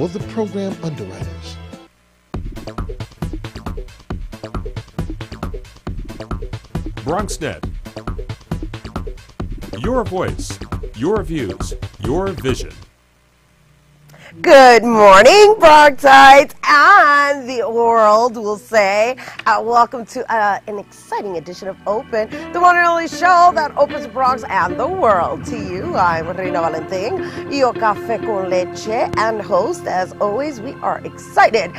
or the program underwriters. BronxNet. Your voice, your views, your vision. Good morning, Bronxites, and the world will say. Welcome to an exciting edition of Open, the one and only show that opens the Bronx and the world to you. I'm Rhina Valentin, your café con leche, and host. As always, we are excited,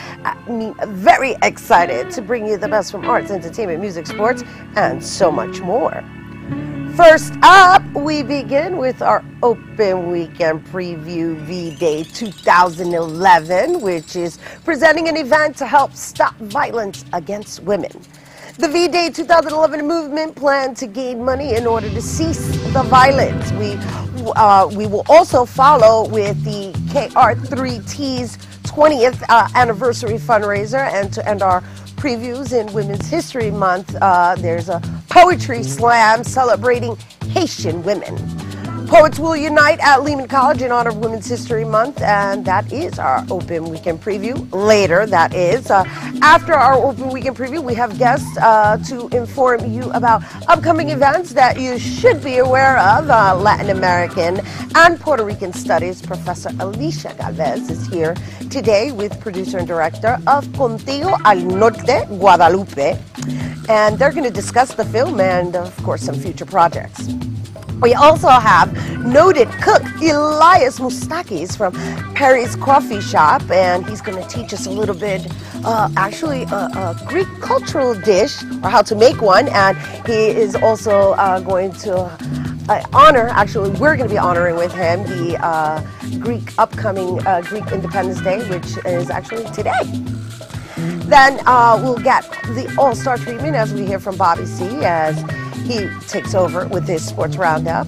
very excited, to bring you the best from arts, entertainment, music, sports, and so much more. First up, we begin with our Open Weekend Preview V-Day 2011, which is presenting an event to help stop violence against women. The V-Day 2011 movement planned to gain money in order to cease the violence. We will also follow with the KR3T's 20th anniversary fundraiser, and to end our previews in Women's History Month, there's a poetry slam celebrating Haitian women. Poets will unite at Lehman College in honor of Women's History Month, and that is our Open Weekend Preview. Later, that is. After our Open Weekend Preview, we have guests to inform you about upcoming events that you should be aware of. Latin American and Puerto Rican Studies Professor Alicia Galvez is here today with producer and director of Contigo al Norte, Guadalupe. And they're going to discuss the film and, of course, some future projects. We also have noted cook Elias Moustakis from Perry's Coffee Shop, and he's going to teach us a little bit, a Greek cultural dish, or how to make one, and he is also going to we're going to be honoring with him the upcoming Greek Independence Day, which is actually today. Then we'll get the all-star treatment as we hear from Bobby C. as he takes over with his sports roundup.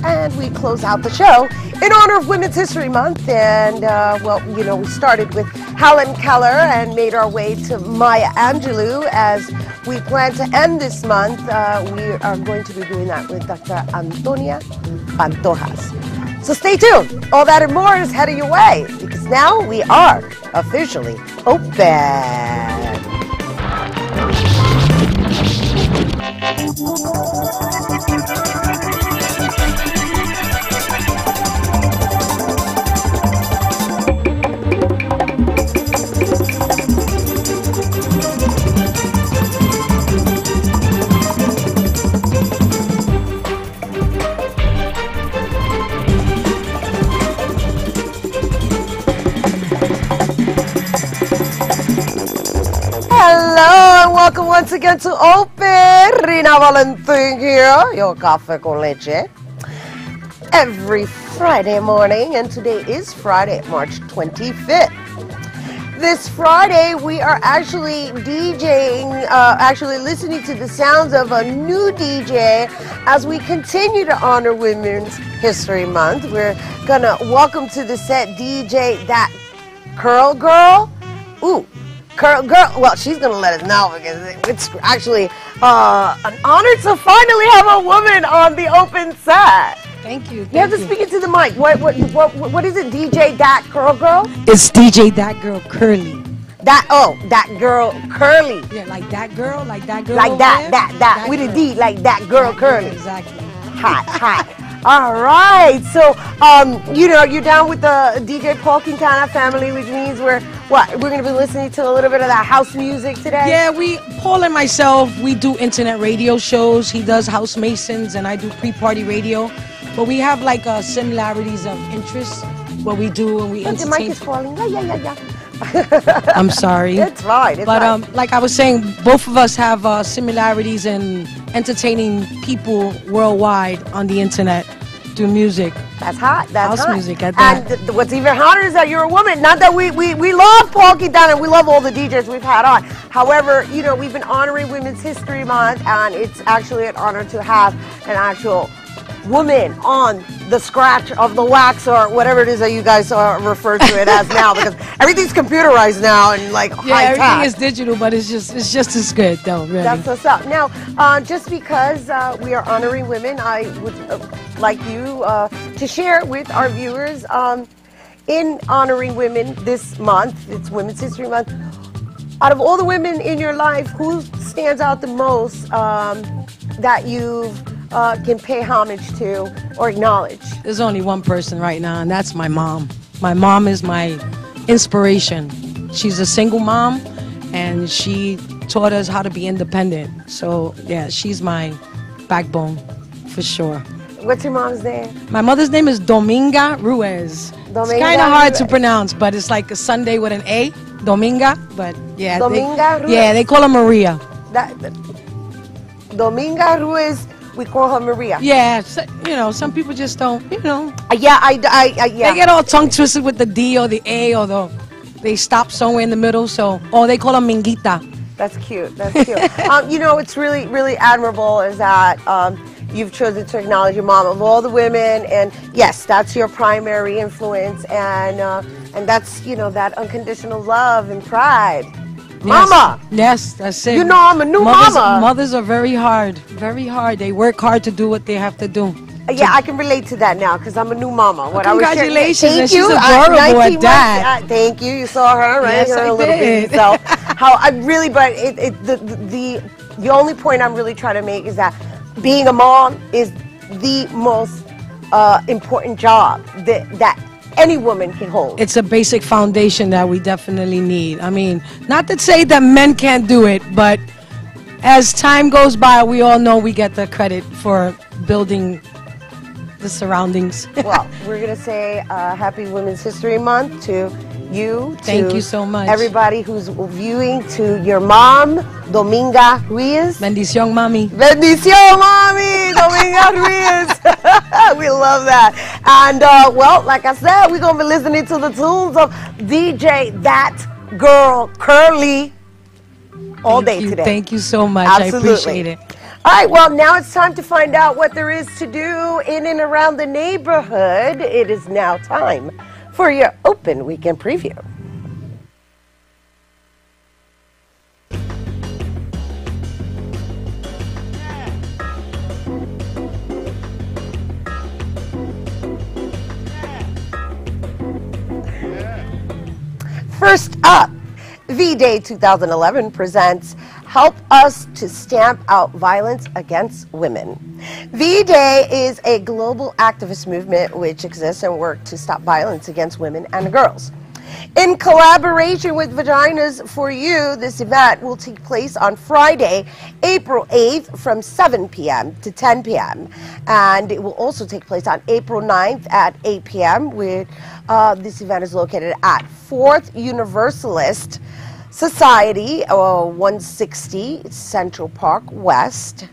And we close out the show in honor of Women's History Month. And, we started with Helen Keller and made our way to Maya Angelou. As we plan to end this month, we are going to be doing that with Dr. Antonia Pantojas. So stay tuned. All that and more is heading your way, because now we are officially open. Hello and welcome once again to Open. Rhina Valentin here, your café con leche. Every Friday morning, and today is Friday, March 25th. This Friday, we are actually DJing, listening to the sounds of a new DJ as we continue to honor Women's History Month. We're gonna welcome to the set DJ That Curl Girl. Ooh. Girl, well, she's going to let us know, because it's actually an honor to finally have a woman on the open set. Thank you. You have to speak into the mic. What is it, DJ That Curl Girl? It's DJ That Girl Curly. That girl Curly. Yeah, like that girl, like that girl. Like that with a D, like that girl Curly. Exactly. Hot. All right, so you're down with the DJ Paul Quintana family, which means we're going to be listening to a little bit of that house music today. Yeah, Paul and myself, we do internet radio shows. He does House Masons, and I do pre-party radio. But we have like similarities of interest. What we do, and we entertain. The mic is falling. Yeah. I'm sorry. It's fine. But like I was saying, both of us have similarities in entertaining people worldwide on the internet through music. That's hot. That's house hot. music at that. And what's even hotter is that you're a woman. Not that we love Paul Quintana and we love all the DJs we've had on. However, we've been honoring Women's History Month, and it's actually an honor to have an actual woman on the scratch of the wax, or whatever it is that you guys refer to it as now, because everything's computerized now and like high tech. Everything is digital, but it's just as good though, really. That's what's up. Now, just because we are honoring women, I would like you to share with our viewers in honoring women this month. It's Women's History Month. Out of all the women in your life, who stands out the most that you can pay homage to or acknowledge? There's only one person right now, and that's my mom. My mom is my inspiration. She's a single mom, and she taught us how to be independent. So, yeah, she's my backbone, for sure. What's your mom's name? My mother's name is Dominga Ruiz. It's kind of hard to pronounce, but it's like a Sunday with an A, Dominga. But yeah, Dominga Ruiz? Yeah, they call her Maria. Dominga Ruiz, we call her Maria. Yeah, so, you know, some people just don't, you know. Yeah. They get all tongue twisted with the D or the A or they stop somewhere in the middle. So, or they call her Minguita. That's cute. That's cute. You know, it's really, really admirable is that you've chosen to acknowledge your mom of all the women, and yes, that's your primary influence, and that's, you know, that unconditional love and pride. Yes. Mama. Yes, that's it. You know, I'm a new mama. Mothers are very hard. Very hard. They work hard to do what they have to do. Yeah, I can relate to that now because I'm a new mama. Well, congratulations. Thank you. She's adorable at that. Thank you. You saw her, right? Yes, I did. So, how I really, but the only point I'm really trying to make is that being a mom is the most important job that any woman can hold. It's a basic foundation that we definitely need. I mean, not to say that men can't do it, but as time goes by, we all know we get the credit for building the surroundings. Well, we're going to say Happy Women's History Month to you. Thank you so much. Everybody who's viewing, to your mom, Dominga Ruiz. Bendición, mami. Bendición, mami. Dominga Ruiz. We love that. And, well, like I said, we're going to be listening to the tunes of DJ That Girl Curly all day today. Thank you so much. Absolutely. I appreciate it. All right, well, now it's time to find out what there is to do in and around the neighborhood. It is now time for your open weekend preview. First up, V-Day 2011 presents Help Us to Stamp Out Violence Against Women. V-Day is a global activist movement which exists and works to stop violence against women and girls. In collaboration with Vaginas for You, this event will take place on Friday, April 8th from 7 p.m. to 10 p.m. And it will also take place on April 9th at 8 p.m. This event is located at 4th Universalist Society, 160 Central Park West,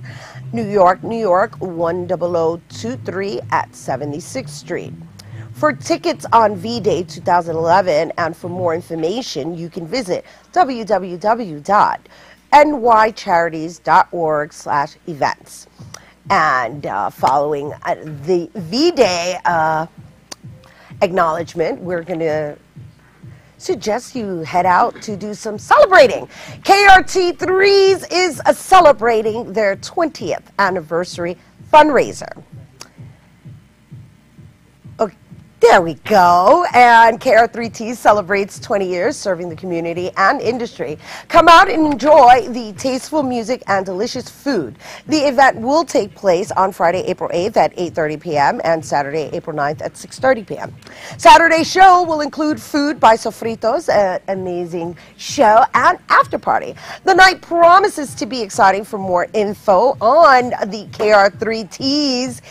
New York, 10023 at 76th Street. For tickets on V-Day 2011 and for more information, you can visit www.nycharities.org/events. And following the V-Day acknowledgement, we're going to suggest you head out to do some celebrating. KRT Threes is celebrating their 20th anniversary fundraiser. There we go. And KR3T celebrates 20 years serving the community and industry. Come out and enjoy the tasteful music and delicious food. The event will take place on Friday, April 8th at 8:30 p.m. and Saturday, April 9th at 6:30 p.m. Saturday's show will include food by Sofritos, an amazing show, and after party. The night promises to be exciting. For more info on the KR3T's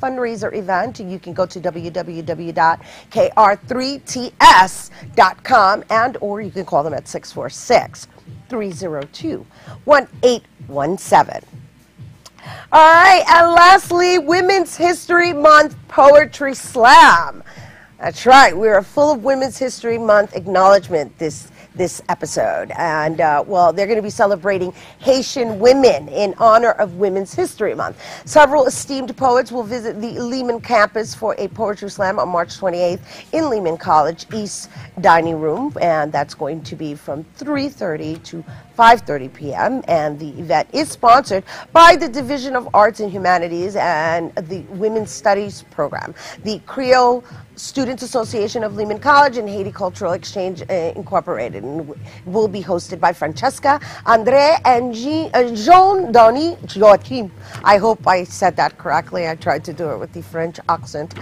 fundraiser event, you can go to www.kr3ts.com and or you can call them at 646-302-1817. All right, and lastly, Women's History Month Poetry Slam. That's right, we're full of Women's History Month acknowledgement this episode. And, well, they're going to be celebrating Haitian women in honor of Women's History Month. Several esteemed poets will visit the Lehman campus for a poetry slam on March 28th in Lehman College East Dining Room, and that's going to be from 3:30 to 5:30 p.m. And the event is sponsored by the Division of Arts and Humanities and the Women's Studies Program, the Creole Students Association of Lehman College and Haiti Cultural Exchange Incorporated, and it will be hosted by Francesca, Andre, and Jean-Denis Joachim. I hope I said that correctly. I tried to do it with the French accent.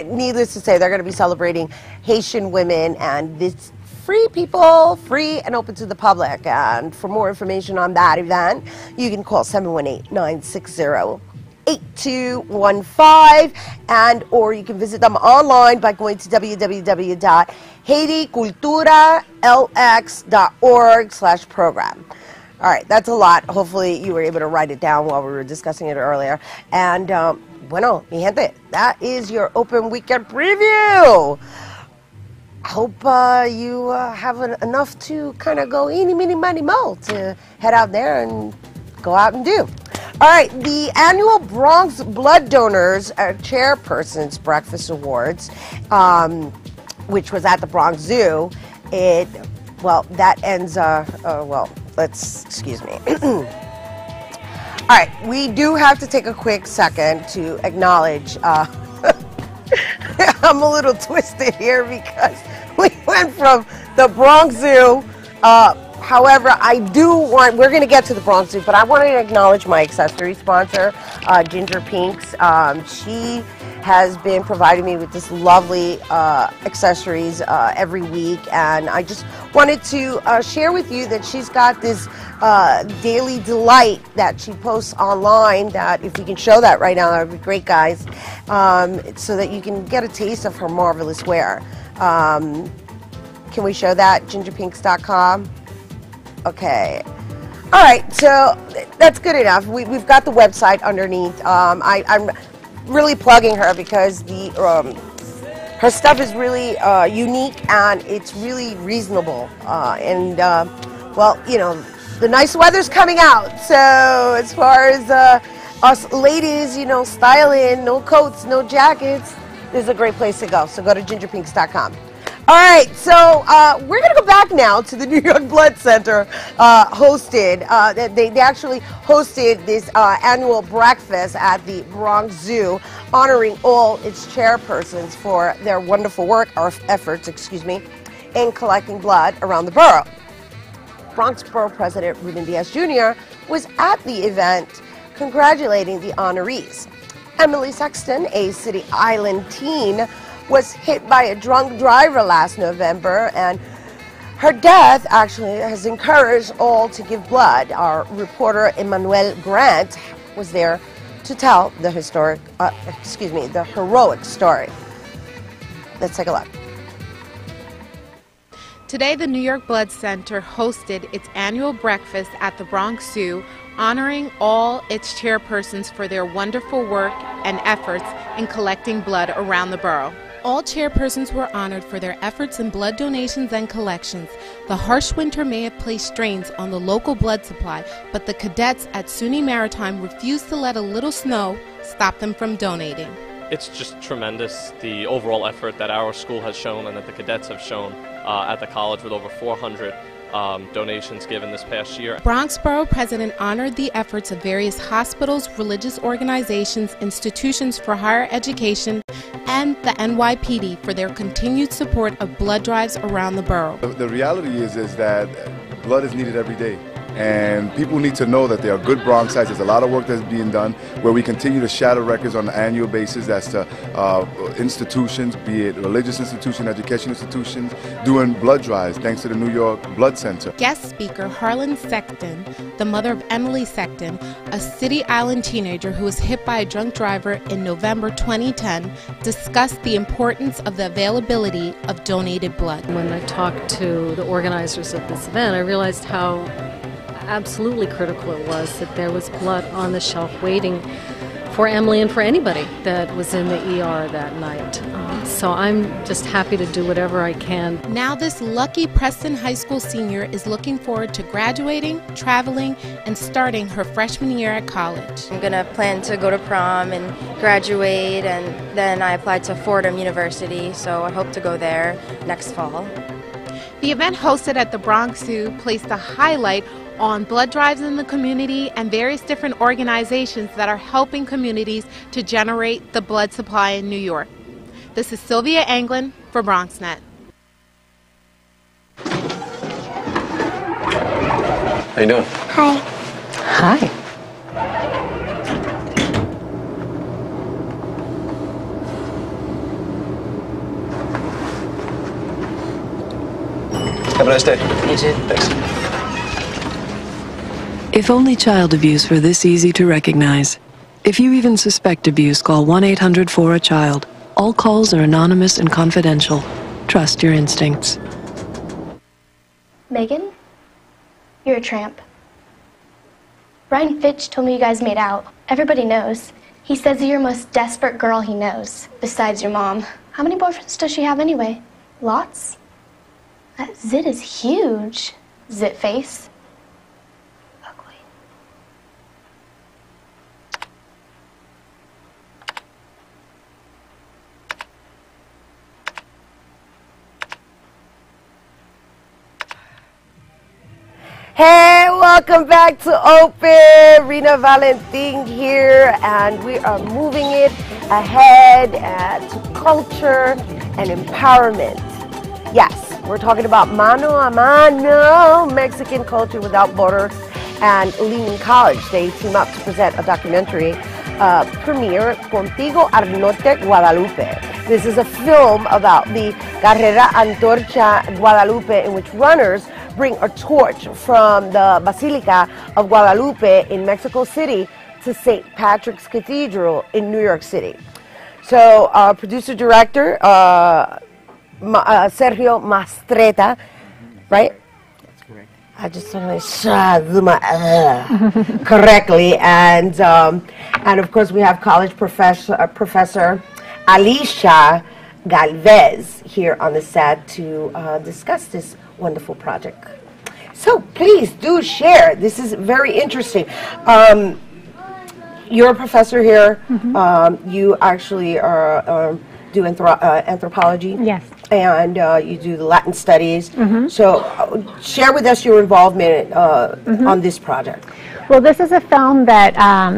Needless to say, they're going to be celebrating Haitian women, and this free people, free and open to the public. And for more information on that event, you can call 718-960-8215, and or you can visit them online by going to www.haiticulturalx.org/program. All right, that's a lot. Hopefully you were able to write it down while we were discussing it earlier. And bueno, mi gente, that is your open weekend preview. I hope you have enough to kind of go eeny, meeny, miny, mo to head out there and go out and do. All right, the annual Bronx Blood Donors Chairperson's Breakfast Awards, which was at the Bronx Zoo, that ends, excuse me. All right, we do have to take a quick second to acknowledge, I'm a little twisted here because we went from the Bronx Zoo. However, we're going to get to the Bronx Zoo, but I want to acknowledge my accessory sponsor, Ginger Pinks. She has been providing me with this lovely accessories every week, and I just wanted to share with you that she's got this daily delight that she posts online, that if we can show that right now, that would be great, guys, so that you can get a taste of her marvelous wear. Can we show that? gingerpinks.com. Okay. All right, so that's good enough. We've got the website underneath. I'm really plugging her because her stuff is really unique, and it's really reasonable. Well, you know, the nice weather's coming out. So as far as us ladies, you know, styling, no coats, no jackets, this is a great place to go. So go to gingerpinks.com. All right, so we're going to go back now to the New York Blood Center hosted. They actually hosted this annual breakfast at the Bronx Zoo, honoring all its chairpersons for their wonderful work, or efforts, in collecting blood around the borough. Bronx Borough President Ruben Diaz Jr. was at the event congratulating the honorees. Emily Sexton, a City Island teen, was hit by a drunk driver last November, and her death actually has encouraged all to give blood. Our reporter Emmanuel Grant was there to tell the heroic story. Let's take a look. Today, the New York Blood Center hosted its annual breakfast at the Bronx Zoo, honoring all its chairpersons for their wonderful work and efforts in collecting blood around the borough. All chairpersons were honored for their efforts in blood donations and collections. The harsh winter may have placed strains on the local blood supply, but the cadets at SUNY Maritime refused to let a little snow stop them from donating. It's just tremendous, the overall effort that our school has shown and that the cadets have shown at the college, with over 400 donations given this past year. Bronx Borough President honored the efforts of various hospitals, religious organizations, institutions for higher education, and the NYPD for their continued support of blood drives around the borough. The reality is that blood is needed every day. And people need to know that there are good Bronxites. There's a lot of work that's being done where we continue to shatter records on an annual basis. That's to institutions, be it religious institutions, education institutions, doing blood drives thanks to the New York Blood Center. Guest speaker Harlan Sexton, the mother of Emily Sexton, a City Island teenager who was hit by a drunk driver in November 2010, discussed the importance of the availability of donated blood. When I talked to the organizers of this event, I realized how absolutely critical it was that there was blood on the shelf waiting for Emily and for anybody that was in the ER that night. So I'm just happy to do whatever I can. Now this lucky Preston High School senior is looking forward to graduating, traveling, and starting her freshman year at college. I'm going to plan to go to prom and graduate, and then I applied to Fordham University, so I hope to go there next fall. The event hosted at the Bronx Zoo placed a highlight on blood drives in the community and various different organizations that are helping communities to generate the blood supply in New York. This is Sylvia Anglin for BronxNet. How you doing? Hi. Hi. Have a nice day. You too. Thanks. If only child abuse were this easy to recognize. If you even suspect abuse, call 1-800-4-A-CHILD. All calls are anonymous and confidential. Trust your instincts. Megan, you're a tramp. Brian Fitch told me you guys made out. Everybody knows. He says you're the most desperate girl he knows, besides your mom. How many boyfriends does she have anyway? Lots? That zit is huge. Zit face. Ugly. Hey, welcome back to Open. Rhina Valentin here, and we are moving it ahead to culture and empowerment. Yes, we're talking about mano a mano, Mexican culture without borders, and Lehman College. They team up to present a documentary premiere, Contigo al Norte, Guadalupe. This is a film about the Carrera Antorcha Guadalupe, in which runners bring a torch from the Basilica of Guadalupe in Mexico City to St. Patrick's Cathedral in New York City. So, producer-director Sergio Mastreta, right? That's correct. I just want to do my correctly, and of course we have college professor Alicia Galvez here on the set to discuss this wonderful project. So please do share. This is very interesting. You're a professor here. You actually do anthropology. Yes. And you do the Latin studies. So share with us your involvement on this project. Well, this is a film that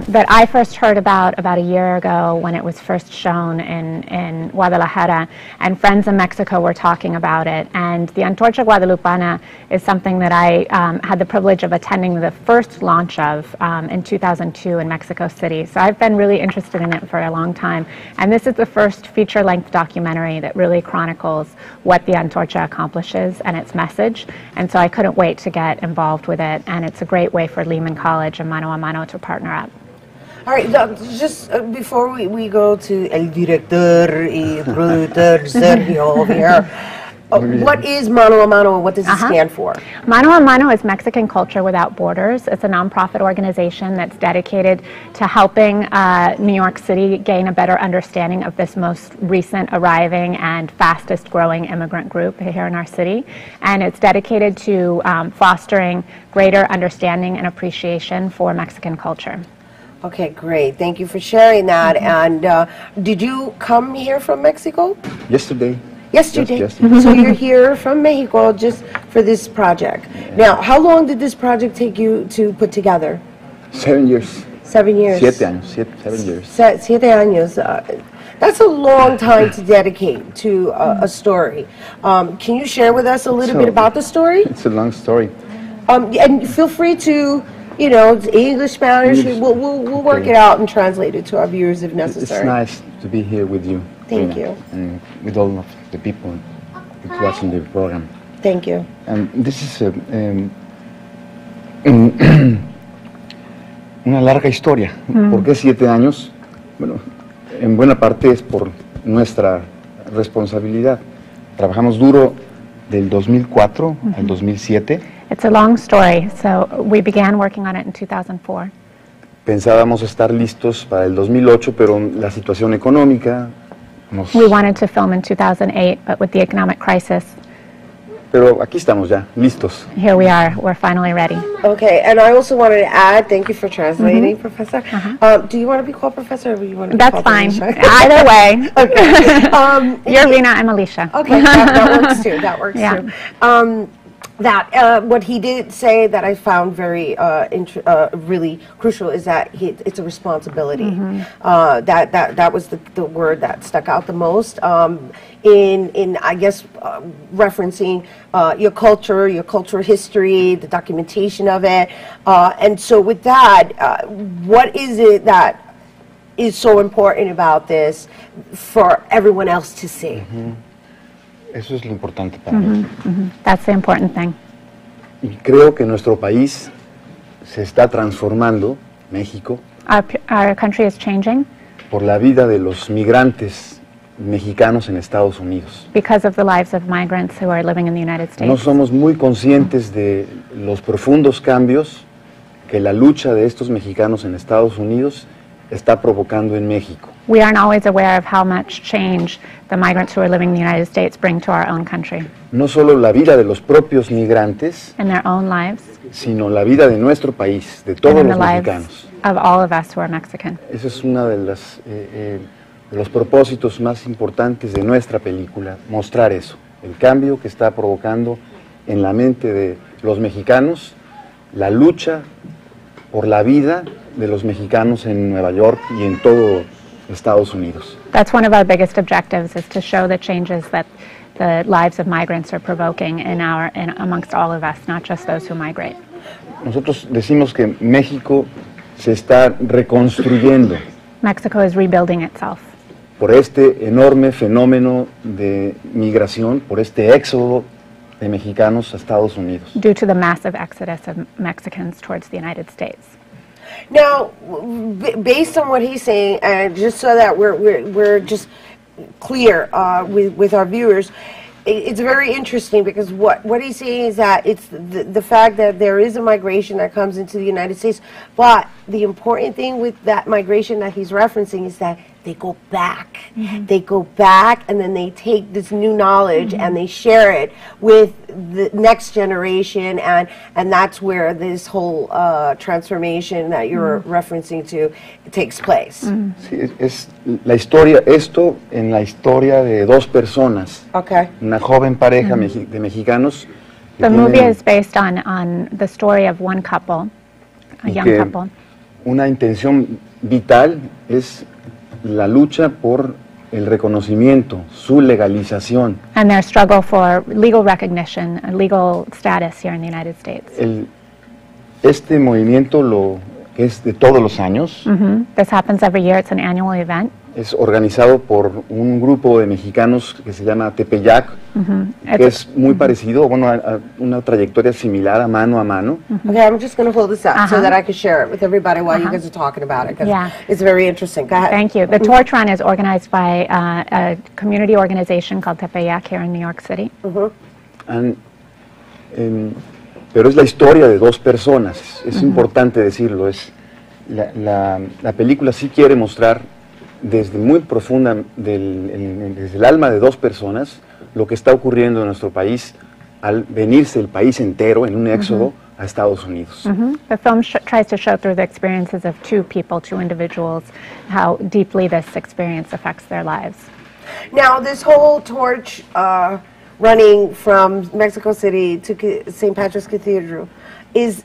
that I first heard about a year ago when it was first shown in Guadalajara, and friends in Mexico were talking about it. And the Antorcha Guadalupana is something that I had the privilege of attending the first launch of in 2002 in Mexico City. So I've been really interested in it for a long time. And this is the first feature-length documentary that really chronicles what the Antorcha accomplishes and its message. And so I couldn't wait to get involved with it. And it's a great way for Lehman College and Mano a Mano to partner up. All right, just before we go to El Director y Productor Sergio over here, what is Mano a Mano and what does it stand for? Mano a Mano is Mexican Culture Without Borders. It's a nonprofit organization that's dedicated to helping New York City gain a better understanding of this most recent arriving and fastest growing immigrant group here in our city. And it's dedicated to fostering greater understanding and appreciation for Mexican culture. Okay, great. Thank you for sharing that. And did you come here from Mexico? Yesterday. Yesterday. Yes. So you're here from Mexico just for this project. Now, how long did this project take you to put together? 7 years. 7 years. 7 años. 7 years. 7 años. That's a long time to dedicate to a story. Can you share with us a little bit about the story? It's a long story. And feel free to, you know, English, Spanish. We'll work it out and translate it to our viewers if necessary. It's nice to be here with you. Thank Rhina, you. And with all of the people that's watching the program. Thank you. And this is una larga historia. ¿Por qué 7 años? Bueno, en buena parte es por nuestra responsabilidad. Trabajamos duro del 2004 al 2007. It's a long story, so we began working on it in 2004. Pensábamos estar listos para el 2008, pero la situación económica nos... We wanted to film in 2008, but with the economic crisis, Pero aquí estamos ya, listos. here we are. We're finally ready. Okay, and I also wanted to add, thank you for translating, Professor. Do you want to be called Professor or do you want to be That's called fine. Alicia? Either way. Okay. You're Rhina, I'm Alicia. Okay, that works too. That works Yeah. too. that what he did say that I found very really crucial is that it's a responsibility. That was the word that stuck out the most in I guess referencing your cultural history, the documentation of it, and so with that, what is it that is so important about this for everyone else to see? Eso es lo importante para mí. That's the important thing. Y creo que nuestro país se está transformando, México, Our country is changing por la vida de los migrantes mexicanos en Estados Unidos. because of the lives of migrants who are living in the United States. No somos muy conscientes de los profundos cambios que la lucha de estos mexicanos en Estados Unidos está provocando en México. We aren't always aware of how much change the migrants who are living in the United States bring to our own country. No solo la vida de los propios migrantes, In their own lives, sino la vida de nuestro país, de todos and in los the lives mexicanos. of all of us who are Mexican. Ese es uno de los propósitos más importantes de nuestra película, mostrar eso, el cambio que está provocando en la mente de los mexicanos, la lucha por la vida de los mexicanos en Nueva York y en todo Estados Unidos. That's one of our biggest objectives, is to show the changes that the lives of migrants are provoking in amongst all of us, not just those who migrate. Nosotros decimos que México se está reconstruyendo Mexico is rebuilding itself por este enorme fenómeno de migración, por este éxodo de mexicanos a Estados Unidos. due to the massive exodus of Mexicans towards the United States. Now, based on what he's saying, and just so that we're just clear with our viewers, it's very interesting because what he's saying is that it's the fact that there is a migration that comes into the United States, but the important thing with that migration that he's referencing is that they go back. They go back and then they take this new knowledge and they share it with the next generation, and that's where this whole transformation that you're referencing to takes place. Sí, es la historia, esto en la historia de dos personas, Okay. una joven pareja de mexicanos que The movie tienen is based on the story of one couple, a y young que couple, una intención vital es la lucha por el reconocimiento, su legalización. and their struggle for legal recognition, legal status here in the United States. Este movimiento lo es de todos los años, This happens every year. It's an annual event. es organizado por un grupo de mexicanos que se llama Tepeyac, que es muy parecido, bueno, a una trayectoria similar a mano. Okay, I'm just going to hold this up so that I can share it with everybody while you guys are talking about it, because Yeah. it's very interesting. Go ahead. Thank you. The Torch Run is organized by a community organization called Tepeyac here in New York City. Pero es la historia de dos personas, es importante decirlo, es la película sí quiere mostrar desde muy profunda, desde el alma de dos personas, lo que está ocurriendo en nuestro país al venirse el país entero en un éxodo a Estados Unidos. The film tries to show through the experiences of two people, two individuals, how deeply this experience affects their lives. Now, this whole torch running from Mexico City to St. Patrick's Cathedral, is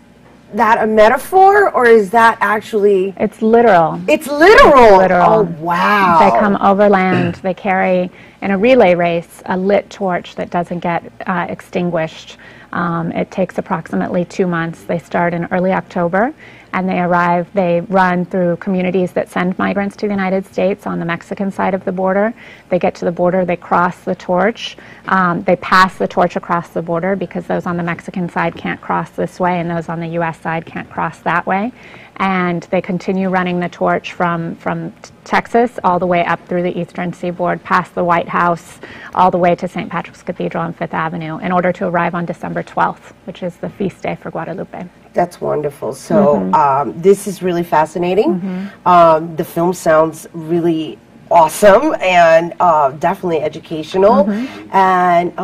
that a metaphor or is that actually... It's literal. It's literal? It's literal. Oh, wow. They come overland. They carry, in a relay race, a lit torch that doesn't get extinguished. It takes approximately 2 months. They start in early October, and they run through communities that send migrants to the United States on the Mexican side of the border. They get to the border, they cross the torch. They pass the torch across the border because those on the Mexican side can't cross this way and those on the U.S. side can't cross that way. And they continue running the torch from Texas all the way up through the eastern seaboard, past the White House, all the way to St. Patrick's Cathedral on Fifth Avenue in order to arrive on December 12th, which is the feast day for Guadalupe. That's wonderful. So this is really fascinating. The film sounds really awesome and definitely educational and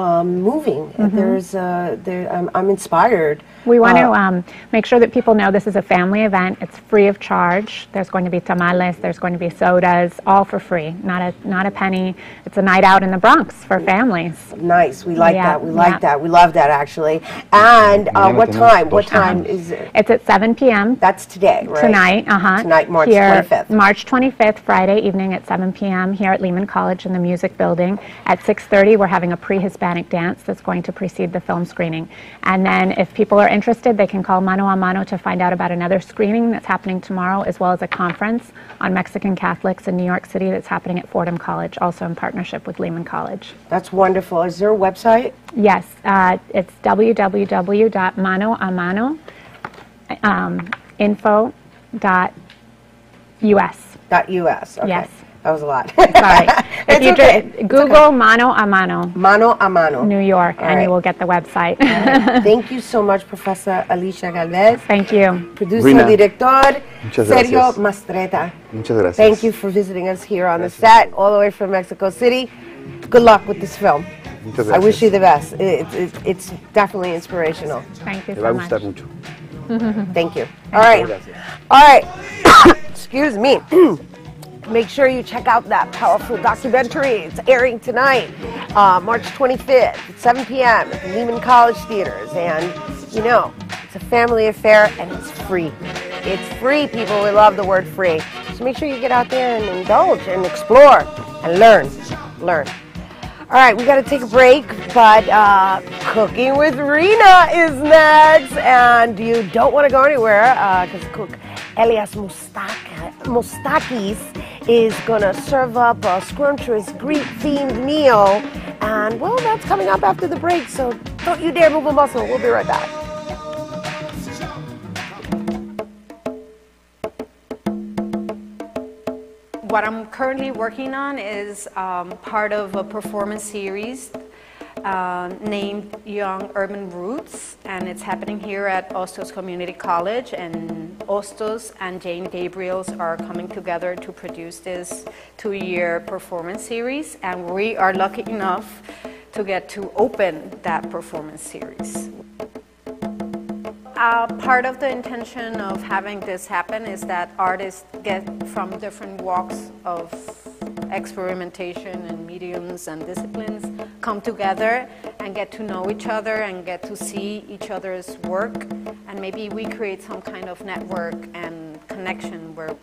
moving. I'm inspired. We want to make sure that people know this is a family event. It's free of charge. There's going to be tamales, there's going to be sodas, all for free, not a penny. It's a night out in the Bronx for families. Nice, we like that. We like that. We love that actually. And what time? What time is it? It's at 7 p.m. That's today, right? Tonight, Tonight, March here, 25th. March 25th, Friday evening at 7 p.m. here at Lehman College in the Music Building. At 6:30, we're having a pre-Hispanic dance that's going to precede the film screening. And then if people are interested, they can call Mano a Mano to find out about another screening that's happening tomorrow, as well as a conference on Mexican Catholics in New York City that's happening at Fordham College, also in partnership with Lehman College. That's wonderful. Is there a website? Yes, it's www.manoamano.info.us. .us. Okay. Yes. That was a lot. Sorry. If you okay. Google Mano a Mano. Mano a Mano. New York, All and right. you will get the website. Thank you so much, Professor Alicia Galvez. Thank you. Producer, Rhina. director, Muchas Sergio gracias. Mastreta. Muchas gracias. Thank you for visiting us here on the set, all the way from Mexico City. Good luck with this film. Muchas I wish gracias. you the best. It's definitely inspirational. Thank you Te va a so gustar much. mucho. Thank you. All right. Gracias. All right. Excuse me. Make sure you check out that powerful documentary. It's airing tonight, March 25th at 7 p.m. at the Lehman College Theaters. And, you know, it's a family affair and it's free. It's free, people. We love the word free. So make sure you get out there and indulge and explore and learn. Learn. All right, we got to take a break, but Cooking with Rhina is next. And you don't want to go anywhere because cook Elias Moustakis is going to serve up a scrumptious Greek-themed meal. And, well, that's coming up after the break, so don't you dare move a muscle. We'll be right back. What I'm currently working on is part of a performance series named Young Urban Roots, and it's happening here at Ostos Community College, and Ostos and Jane Gabriels are coming together to produce this 2-year performance series, and we are lucky enough to get to open that performance series. Part of the intention of having this happen is that artists get from different walks of experimentation and mediums and disciplines come together and get to know each other and get to see each other's work, and maybe we create some kind of network and connection where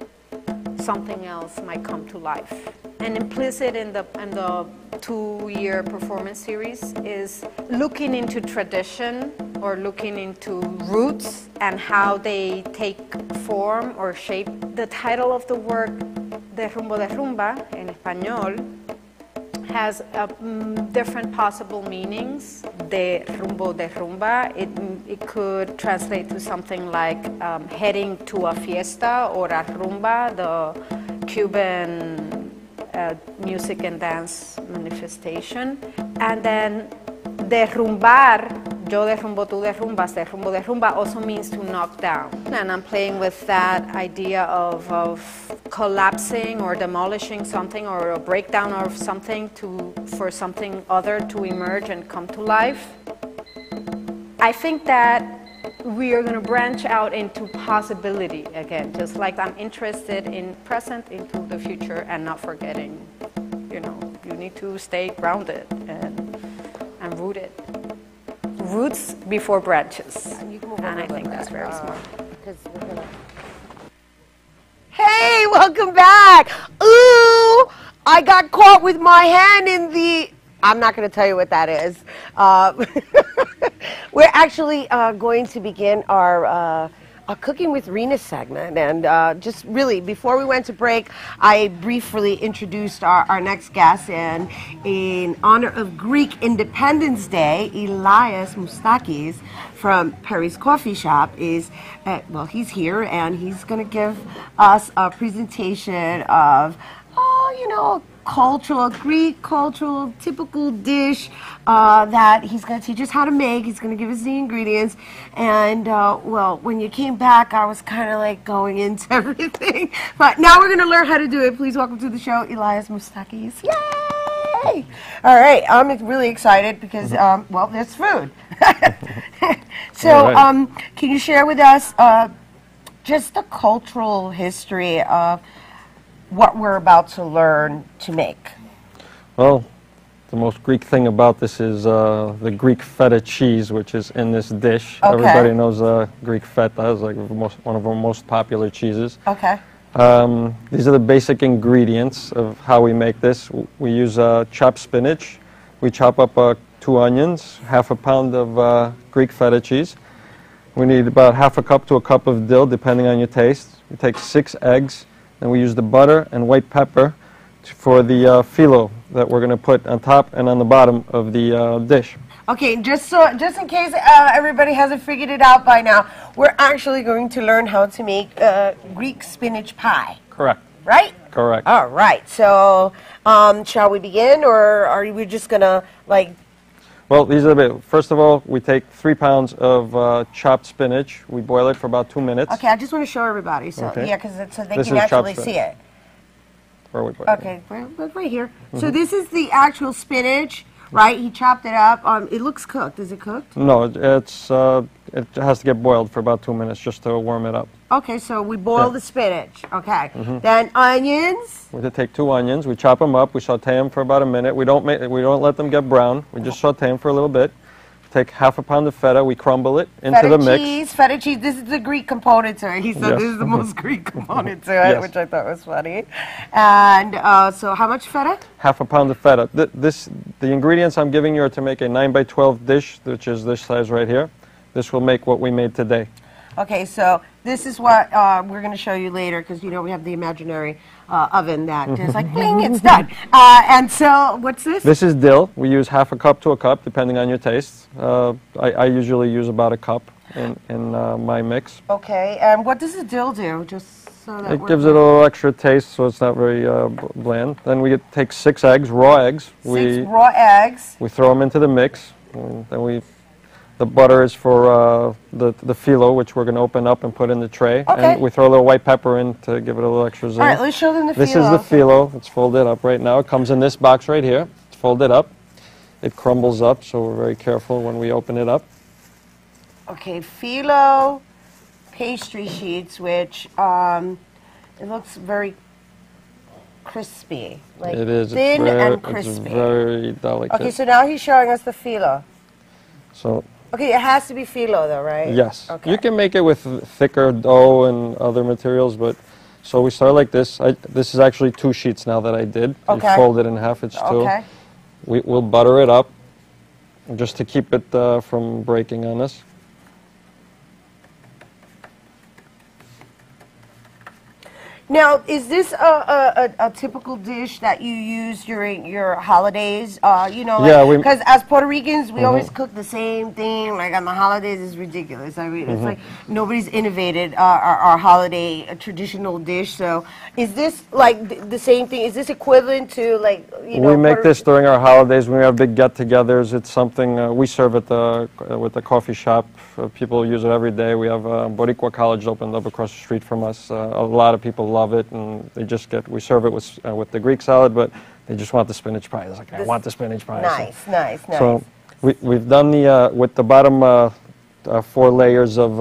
something else might come to life. And implicit in the 2-year performance series is looking into tradition or looking into roots and how they take form or shape. The title of the work, De Rumba, en español, has different possible meanings. De rumba, it could translate to something like heading to a fiesta, or a rumba, the Cuban music and dance manifestation. And then derrumbar, yo derrumbo, tú derrumbas, derrumba also means to knock down. And I'm playing with that idea of collapsing or demolishing something, or a breakdown of something for something other to emerge and come to life. I think that we are going to branch out into possibility again, just like I'm interested in present, into the future, and not forgetting, you need to stay grounded and rooted. Roots before branches. And I think that's very smart. Hey, welcome back. Ooh, I got caught with my hand in the... I'm not going to tell you what that is. We're actually going to begin our Cooking with Rhina segment. And just really, before we went to break, I briefly introduced our next guest. And in honor of Greek Independence Day, Elias Moustakis from Perry's Coffee Shop is, he's here, and he's going to give us a presentation of, cultural, Greek cultural, typical dish that he's going to teach us how to make. He's going to give us the ingredients. And, well, when you came back, I was kind of like going into everything. But now we're going to learn how to do it. Please welcome to the show, Elias Moustakis. Yay! All right, I'm really excited because, well, there's food. So, can you share with us just the cultural history of what we're about to learn to make? Well, the most Greek thing about this is the Greek feta cheese, which is in this dish. Okay. Everybody knows Greek feta is like one of our most popular cheeses. Okay. These are the basic ingredients of how we make this. We use chopped spinach. We chop up 2 onions, half a pound of Greek feta cheese. We need about half a cup to a cup of dill, depending on your taste. We take 6 eggs, and we use the butter and white pepper for the phyllo that we're going to put on top and on the bottom of the dish. Okay, just in case everybody hasn't figured it out by now, we're actually going to learn how to make Greek spinach pie. Correct. Right? Correct. All right. So, shall we begin, or are we just gonna like? Well, these are the first of all, we take 3 pounds of chopped spinach. We boil it for about 2 minutes. Okay, I just want to show everybody. So Okay. yeah, because so they This can is actually chopped see it. Where we put it? Okay, right here. So this is the actual spinach, right? He chopped it up. It looks cooked. Is it cooked? No, it has to get boiled for about 2 minutes just to warm it up. Okay, so we boil Yeah. the spinach. Okay, then onions. We take 2 onions. We chop them up. We saute them for about a minute. We don't let them get brown. We just saute them for a little bit. Take half a pound of feta. We crumble it into the mix. Feta cheese. This is the Greek component to it. He said Yes. this is the most Greek component to it, Yes. which I thought was funny. And so how much feta? Half a pound of feta. The ingredients I'm giving you are to make a 9 by 12 dish, which is this size right here. This will make what we made today. Okay, so this is what we're going to show you later because, you know, we have the imaginary oven that is like, bling, it's done. And so what's this? This is dill. We use half a cup to a cup, depending on your taste. I usually use about a cup in my mix. Okay, and what does the dill do? Just so that It gives it a little extra taste, so it's not very bland. Then we take 6 eggs, raw eggs. 6 raw eggs. We throw them into the mix. And then the butter is for the phyllo, which we're going to open up and put in the tray. Okay. And we throw a little white pepper in to give it a little extra zing. All right, let's show them the phyllo. This is the phyllo. It's folded up right now. It comes in this box right here. It's folded up. It crumbles up, so we're very careful when we open it up. Okay, phyllo pastry sheets, which it looks very crispy, like It is. thin and crispy. It's very delicate. Okay, so now he's showing us the phyllo. So Okay, it has to be phyllo though, right? yes. Okay. You can make it with thicker dough and other materials, but so we start like this. This is actually 2 sheets now that I did. Okay. You fold it in half, it's 2. Okay. We'll butter it up just to keep it from breaking on us. Now, is this a typical dish that you use during your holidays? You know, Yeah, because as Puerto Ricans, we always cook the same thing. Like on the holidays, it's ridiculous. I mean, it's like nobody's innovated our holiday traditional dish. So, is this like the same thing? Is this equivalent to like you know? We make this during our holidays when we have big get-togethers. It's something we serve at with the coffee shop. People use it every day. We have Boricua College opened up across the street from us. A lot of people love it, and they just we serve it with the Greek salad, but they just want the spinach pie. It's like, I want the spinach pie. Nice, nice. So we've done the with the bottom 4 layers of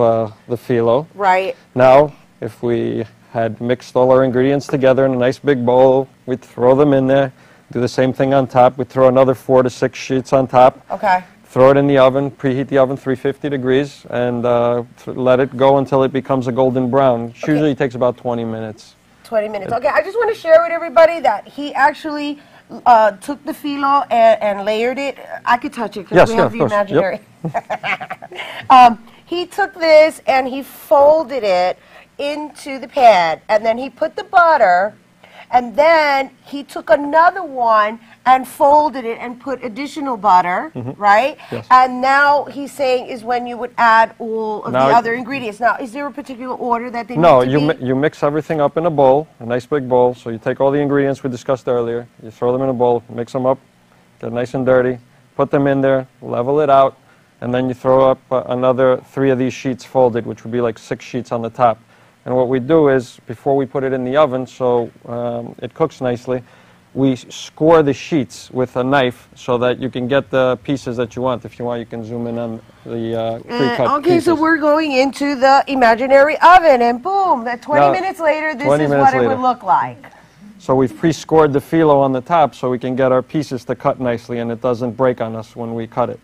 the phyllo. Right. Now, if we had mixed all our ingredients together in a nice big bowl, we'd throw them in there, do the same thing on top. We'd throw another 4 to 6 sheets on top. Okay. Throw it in the oven, preheat the oven 350 degrees, and let it go until it becomes a golden brown. It usually takes about 20 minutes. 20 minutes. Okay, I just want to share with everybody that he actually took the phyllo and layered it. I could touch it because we have the imaginary. Yep. He took this and he folded it into the pan, and then he put the butter, and then he took another one and folded it and put additional butter, right? Yes. And now he's saying is when you would add all of Now the other ingredients. Now, is there a particular order that they No, need to be? you mix everything up in a bowl, a nice big bowl. So you take all the ingredients we discussed earlier, you throw them in a bowl, mix them up, get nice and dirty, put them in there, level it out, and then you throw up another 3 of these sheets folded, which would be like 6 sheets on the top. And what we do is, before we put it in the oven, so it cooks nicely, we score the sheets with a knife so that you can get the pieces that you want. If you want, you can zoom in on the pre-cut Okay, pieces. so we're going into the imaginary oven, and boom, that 20 minutes later, this is what it would look like. So we've pre-scored the phyllo on the top so we can get our pieces to cut nicely and it doesn't break on us when we cut it.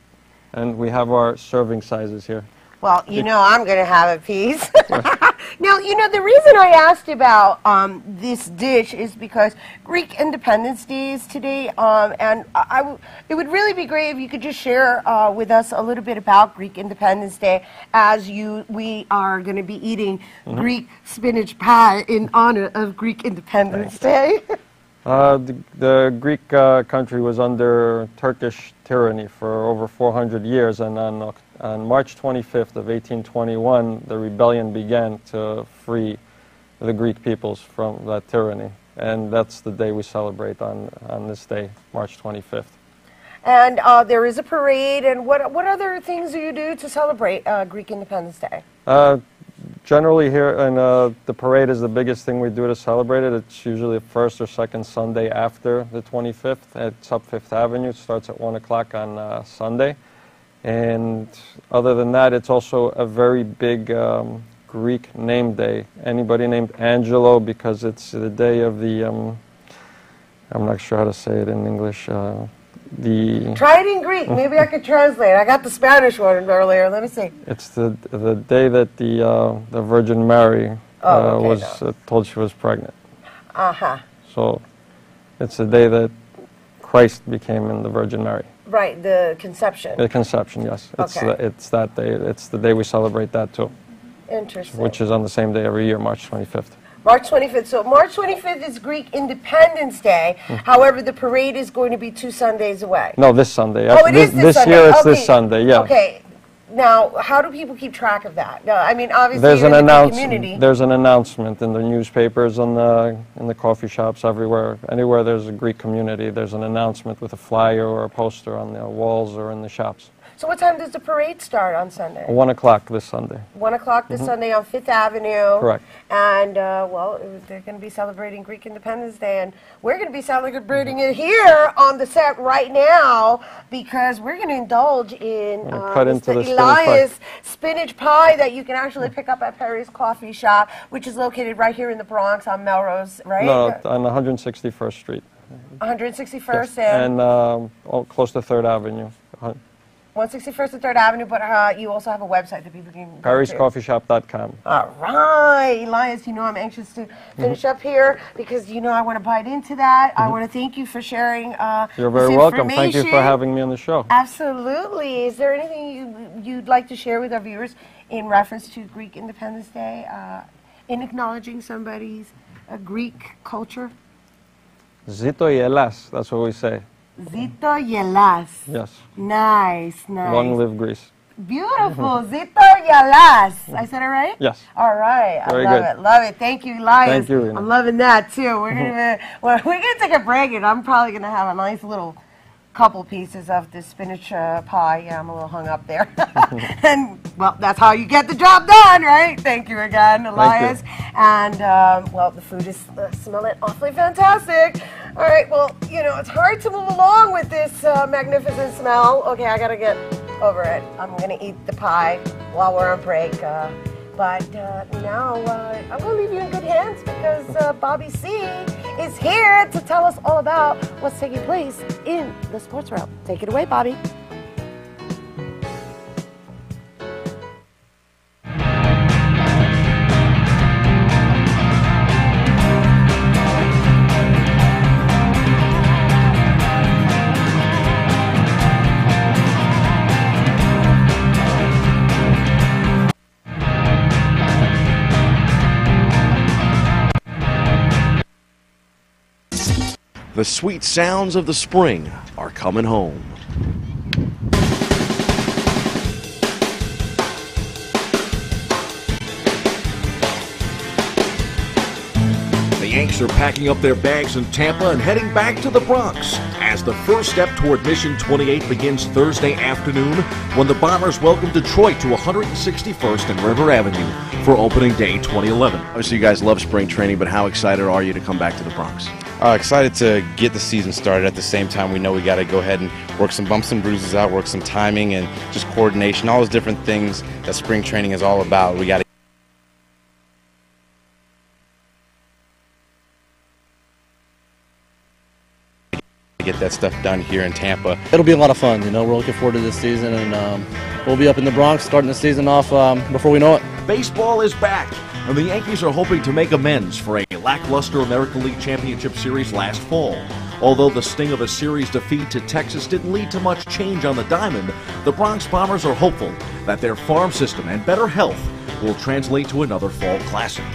And we have our serving sizes here. Well, you know I'm going to have a piece. Now, you know, the reason I asked about this dish is because Greek Independence Day is today, and it would really be great if you could just share with us a little bit about Greek Independence Day as we are going to be eating Greek spinach pie in honor of Greek Independence Day. The Greek country was under Turkish tyranny for over 400 years, and on March 25th of 1821, the rebellion began to free the Greek peoples from that tyranny. And that's the day we celebrate on this day, March 25th. And there is a parade, and what other things do you do to celebrate Greek Independence Day? Generally here, and the parade is the biggest thing we do to celebrate it. It's usually the first or second Sunday after the 25th. It's up 5th Avenue. It starts at 1 o'clock on Sunday. And other than that, it's also a very big Greek name day. Anybody named Angelo, because it's the day of the, I'm not sure how to say it in English, Try it in Greek. Maybe I could translate. I got the Spanish one earlier. Let me see. It's the day that the Virgin Mary was told she was pregnant. So it's the day that Christ became in the Virgin Mary. Right, the conception. The conception, yes. It's that day. It's the day we celebrate that too. Interesting. Which is on the same day every year, March 25th. March 25th. So March 25th is Greek Independence Day. However, the parade is going to be 2 Sundays away. No, this Sunday. Oh, it is this Sunday. Year it's this Sunday, yeah. Okay. Now, how do people keep track of that? No, I mean, obviously, you're in the community. There's an announcement in the newspapers, in the coffee shops, everywhere. Anywhere there's a Greek community, there's an announcement with a flyer or a poster on the walls or in the shops. So what time does the parade start on Sunday? 1 o'clock this Sunday. 1 o'clock this Sunday on 5th Avenue. Correct. And, well, they're going to be celibrating Greek Independence Day, and we're going to be celebrating it here on the set right now because we're going to indulge in Mr. Elias spinach pie that you can actually pick up at Perry's Coffee Shop, which is located right here in the Bronx on Melrose, right? No, on 161st Street. 161st yes. And close to 3rd Avenue. 161st and 3rd Avenue, but you also have a website that people can go to. PerrysCoffeeShop.com. All right. Elias, you know I'm anxious to finish up here because, you know, I want to bite into that. I want to thank you for sharing You're very welcome. Thank you for having me on the show. Absolutely. Is there anything you'd like to share with our viewers in reference to Greek Independence Day, in acknowledging somebody's Greek culture? Zito Yelas, that's what we say. Zito Yelas. Yes. Nice, nice. Long live Greece. Beautiful. Zito Yelas. I said it right? Yes. All right. Very I love good. it. Love it. Thank you, Elias. Thank you, Rhina. I'm loving that, too. We're gonna take a break, and I'm probably going to have a nice little couple pieces of this spinach pie. Yeah, I'm a little hung up there. And, well, that's how you get the job done, right? Thank you again, Elias. Thank you. And, well, the food is smelling awfully fantastic. All right, well, you know, it's hard to move along with this magnificent smell. Okay, I got to get over it. I'm going to eat the pie while we're on break. But now I'm going to leave you in good hands because Bobby C is here to tell us all about what's taking place in the sports world. Take it away, Bobby. The sweet sounds of the spring are coming home. The Yanks are packing up their bags in Tampa and heading back to the Bronx as the first step toward Mission 28 begins Thursday afternoon when the Bombers welcome Detroit to 161st and River Avenue for opening day 2011. Obviously, you guys love spring training, but how excited are you to come back to the Bronx? Excited to get the season started. At the same time, we know we got to go ahead and work some bumps and bruises out, work some timing and just coordination, all those different things that spring training is all about. We got to get that stuff done here in Tampa. It'll be a lot of fun. You know, we're looking forward to this season, and we'll be up in the Bronx starting the season off before we know it. Baseball is back, and the Yankees are hoping to make amends for a lackluster American League Championship Series last fall. Although the sting of a series defeat to Texas didn't lead to much change on the diamond, the Bronx Bombers are hopeful that their farm system and better health will translate to another fall classic.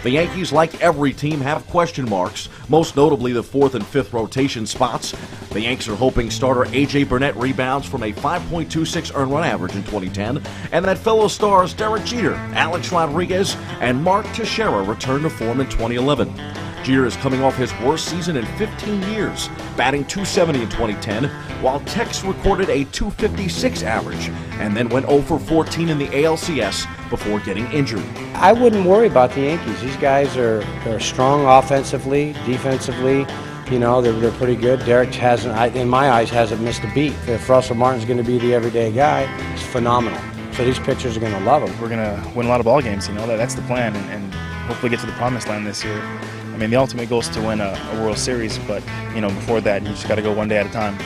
The Yankees, like every team, have question marks, most notably the 4th and 5th rotation spots. The Yanks are hoping starter A.J. Burnett rebounds from a 5.26 earned run average in 2010, and that fellow stars Derek Jeter, Alex Rodriguez, and Mark Teixeira return to form in 2011. Jeter is coming off his worst season in 15 years, batting .270 in 2010, while Tex recorded a .256 average, and then went 0 for 14 in the ALCS before getting injured. I wouldn't worry about the Yankees. These guys are strong offensively, defensively. You know, they're pretty good. Derek hasn't, in my eyes, hasn't missed a beat. If Russell Martin's going to be the everyday guy, he's phenomenal. So these pitchers are going to love him. We're going to win a lot of ball games. You know, that's the plan, and hopefully get to the promised land this year. I mean, the ultimate goal is to win a World Series, but, you know, before that, you just got to go one day at a time.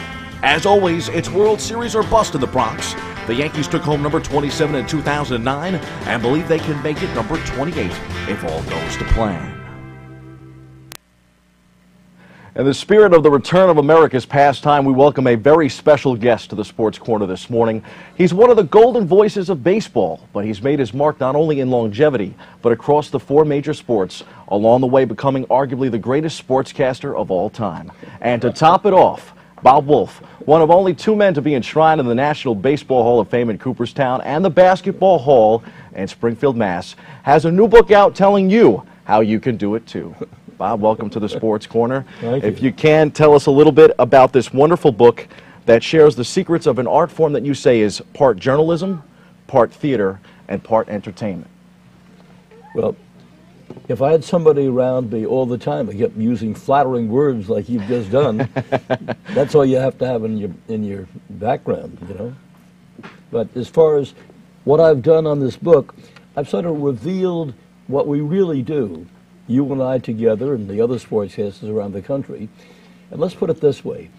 As always, it's World Series or bust in the Bronx. The Yankees took home number 27 in 2009 and believe they can make it number 28 if all goes to plan. In the spirit of the return of America's pastime, we welcome a very special guest to the Sports Corner this morning. He's one of the golden voices of baseball, but he's made his mark not only in longevity, but across the 4 major sports, along the way becoming arguably the greatest sportscaster of all time. And to top it off, Bob Wolf, one of only 2 men to be enshrined in the National Baseball Hall of Fame in Cooperstown and the Basketball Hall in Springfield, Mass., has a new book out telling you how you can do it too. Bob, welcome to the Sports Corner. Thank you. If you can, tell us a little bit about this wonderful book that shares the secrets of an art form that you say is part journalism, part theater, and part entertainment. Well, if I had somebody around me all the time that kept using flattering words like you've just done, that's all you have to have in your background, you know. But as far as what I've done on this book, I've sort of revealed what we really do, you and I together and the other sportscasters around the country. And let's put it this way.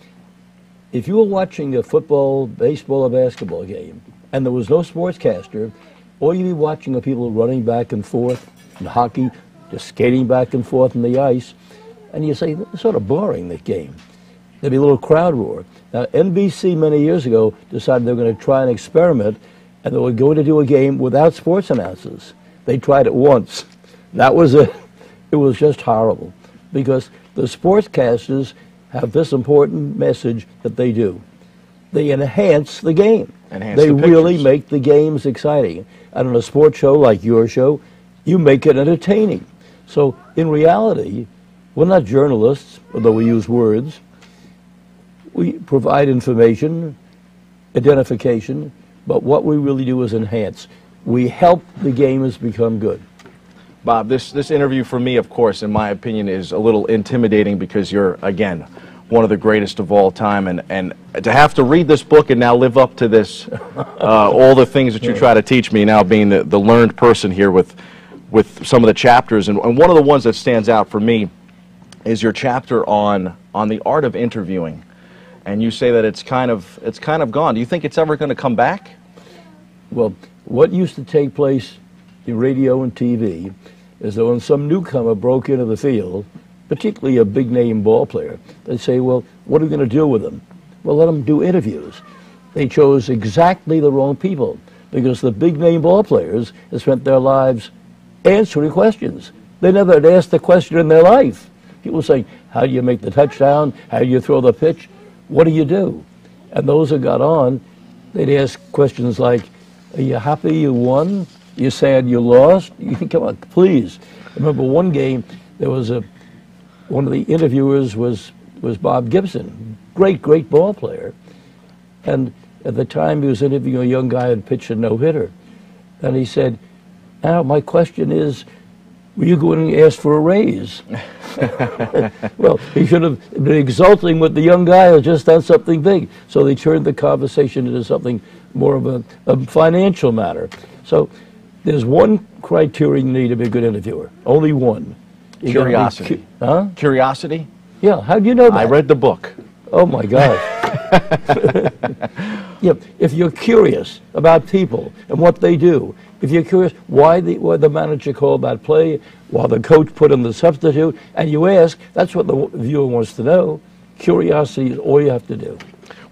If you were watching a football, baseball, or basketball game, and there was no sportscaster, all you'd be watching are people running back and forth, in hockey, just skating back and forth on the ice, and you say, it's sort of boring, that game. There'd be a little crowd roar. Now, NBC many years ago decided they were going to try an experiment, and they were going to do a game without sports announcers. They tried it once. That was it. It was just horrible, because the sportscasters have this important message that they do. They enhance the game. They really make the games exciting. And on a sports show like your show, you make it entertaining. So in reality, we're not journalists, although we use words. We provide information, identification, but what we really do is enhance. We help the games become good. Bob, this interview for me, of course, in my opinion, is a little intimidating because you're, again, one of the greatest of all time. And to have to read this book and now live up to this, all the things that you try to teach me, now being the learned person here with some of the chapters. And one of the ones that stands out for me is your chapter on the art of interviewing. And you say that it's kind of gone. Do you think it's ever going to come back? Well, what used to take place in radio and TV is that when some newcomer broke into the field, particularly a big-name ball player, they'd say, well, what are we going to do with them? Well, let them do interviews. They chose exactly the wrong people, because the big-name ball players have spent their lives answering questions. They never had asked a question in their life. People saying, How do you make the touchdown? How do you throw the pitch? What do you do? And those who got on, they'd ask questions like, are you happy you won? You sad you lost? Come on, please. I remember one game, there was one of the interviewers was Bob Gibson, great ball player. And at the time he was interviewing a young guy who had pitched a no-hitter. And he said, now my question is, were you going to ask for a raise? Well, he should have been exulting with the young guy who just done something big. So they turned the conversation into something more of a financial matter. So there's one criterion you need to be a good interviewer. Only one. You Curiosity. Huh? Curiosity? Yeah, how do you know that? I read the book. Oh my gosh. Yeah, if you're curious about people and what they do, if you're curious why the manager called that play, why the coach put in the substitute, and you ask, that's what the viewer wants to know. Curiosity is all you have to do.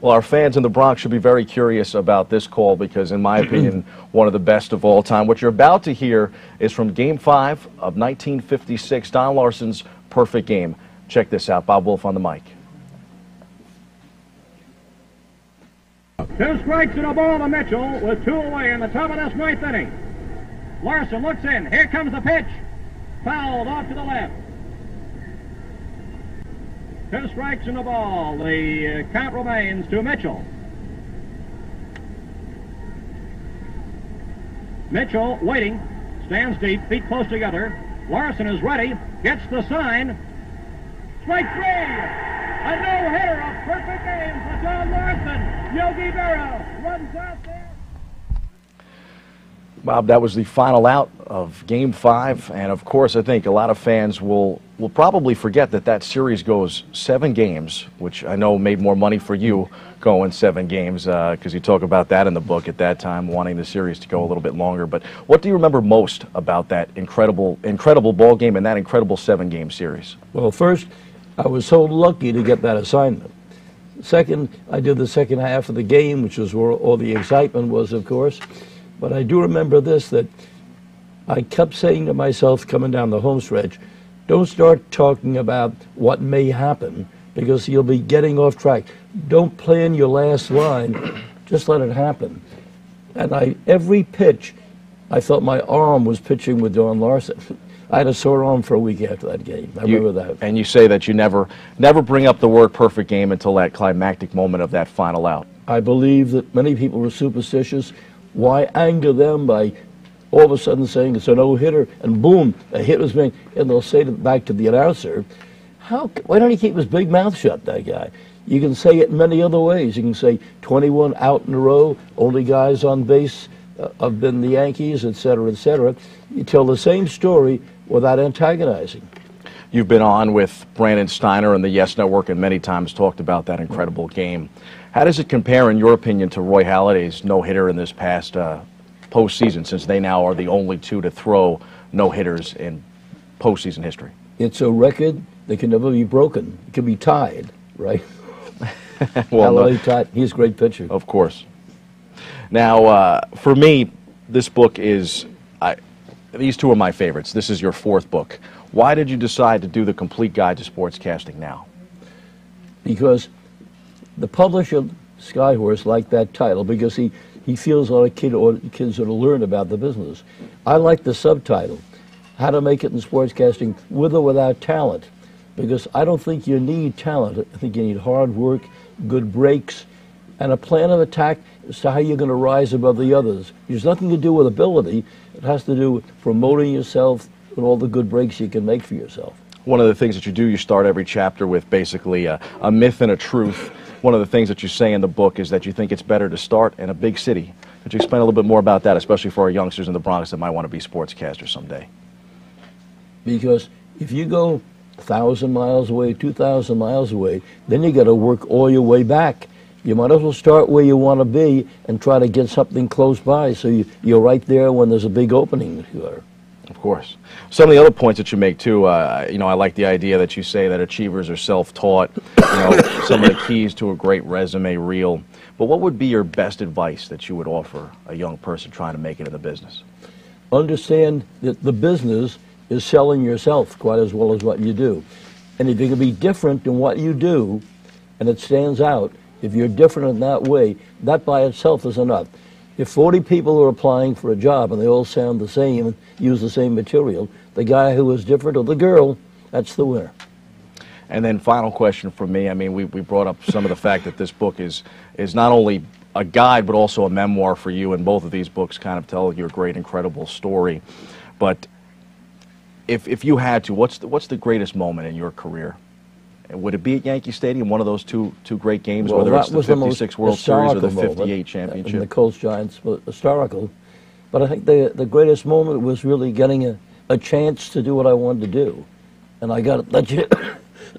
Well, our fans in the Bronx should be very curious about this call because, in my opinion, one of the best of all time. What you're about to hear is from Game 5 of 1956, Don Larson's perfect game. Check this out. Bob Wolf on the mic. 2 strikes and a ball to Mitchell with 2 away in the top of this 9th inning. Larson looks in. Here comes the pitch. Fouled off to the left. 2 strikes and a ball. The count remains to Mitchell. Mitchell waiting. Stands deep. Feet close together. Larson is ready. Gets the sign. Strike 3. A no-hitter, a perfect game for Don Larson. Yogi Berra runs out there. Bob, that was the final out of Game 5, and of course I think a lot of fans will probably forget that series goes 7 games, which I know made more money for you going 7 games, because you talk about that in the book at that time, wanting the series to go a little bit longer. But what do you remember most about that incredible ball game and that incredible 7-game series? Well, first, I was so lucky to get that assignment. Second, I did the second half of the game, which was where all the excitement was, of course. But I do remember this, that I kept saying to myself coming down the home stretch, don't start talking about what may happen, because you'll be getting off track. Don't plan your last line, just let it happen. And every pitch, I felt my arm was pitching with Don Larson. I had a sore arm for a week after that game. I remember that. And you say that you never bring up the word perfect game until that climactic moment of that final out. I believe that many people were superstitious. Why anger them by all of a sudden saying it's a no-hitter, and boom, a hit was made, and they'll say back to the announcer, why don't he keep his big mouth shut, that guy? You can say it in many other ways. You can say 21 out in a row, only guys on base have been the Yankees, et cetera, et cetera. You tell the same story without antagonizing. You've been on with Brandon Steiner and the Yes Network and many times talked about that incredible game. How does it compare, in your opinion, to Roy Halladay's no-hitter in this past postseason, since they now are the only 2 to throw no-hitters in postseason history? It's a record that can never be broken. It can be tied, right? Well, Halladay tied. He's a great pitcher. Of course. Now, for me, this book is, these 2 are my favorites. This is your 4th book. Why did you decide to do the complete guide to sportscasting now? Because the publisher, Skyhorse, liked that title because he feels like kids ought to learn about the business. I like the subtitle, How to Make It in Sportscasting with or Without Talent, because I don't think you need talent. I think you need hard work, good breaks, and a plan of attack as to how you're going to rise above the others. There's nothing to do with ability. It has to do with promoting yourself and all the good breaks you can make for yourself. One of the things that you do, you start every chapter with basically a myth and a truth. One of the things that you say in the book is that you think it's better to start in a big city. Could you explain a little bit more about that, especially for our youngsters in the Bronx that might want to be sportscasters someday? Because if you go 1,000 miles away, 2,000 miles away, then you got to work all your way back. You might as well start where you want to be and try to get something close by so you're right there when there's a big opening. Of course. Some of the other points that you make, too, I like the idea that you say that achievers are self-taught, some of the keys to a great resume reel. But what would be your best advice that you would offer a young person trying to make it in the business? Understand that the business is selling yourself quite as well as what you do. And if you can be different in what you do, and it stands out, if you're different in that way, that by itself is enough. If 40 people are applying for a job and they all sound the same and use the same material, the guy who is different, or the girl, that's the winner. And then final question from me. I mean, we brought up some of the fact that this book is not only a guide, but also a memoir for you, and both of these books kind of tell your great, incredible story. But if you had to, what's the greatest moment in your career? Would it be at Yankee Stadium, one of those two great games, Well, whether it's that the was the 56 most World Series or the historical 58 moment, championship? And the Colts Giants was historical. But I think the greatest moment was really getting a chance to do what I wanted to do. And I got the chance,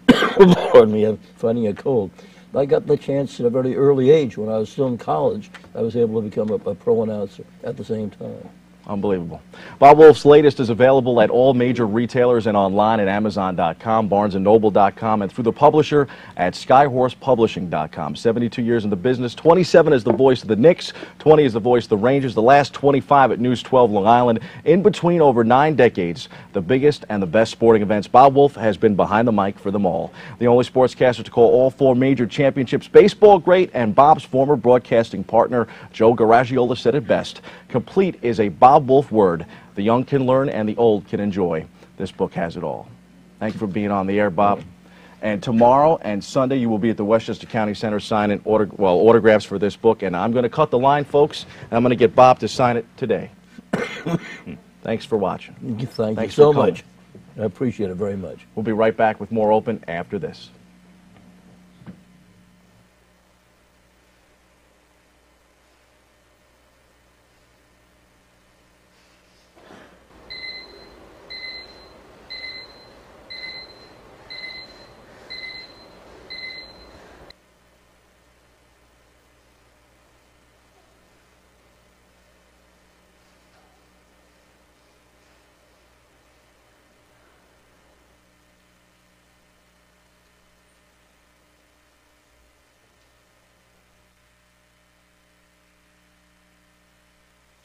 pardon me, I'm fighting a cold. I got the chance at a very early age. When I was still in college, I was able to become a pro announcer at the same time. Unbelievable. Bob Wolf's latest is available at all major retailers and online at Amazon.com, BarnesandNoble.com, and through the publisher at SkyHorsePublishing.com. 72 years in the business, 27 as the voice of the Knicks, 20 as the voice of the Rangers, the last 25 at News 12 Long Island. In between over 9 decades, the biggest and the best sporting events, Bob Wolf has been behind the mic for them all. The only sportscaster to call all 4 major championships, baseball great, and Bob's former broadcasting partner, Joe Garagiola, said it best. Complete is a Bob Wolf word. The young can learn and the old can enjoy. This book has it all. Thank you for being on the air, Bob. And tomorrow and Sunday, you will be at the Westchester County Center signing autographs for this book. And I'm going to cut the line, folks, and I'm going to get Bob to sign it today. Thanks for watching. Thank you for so coming. much. I appreciate it very much. We'll be right back with more Open after this.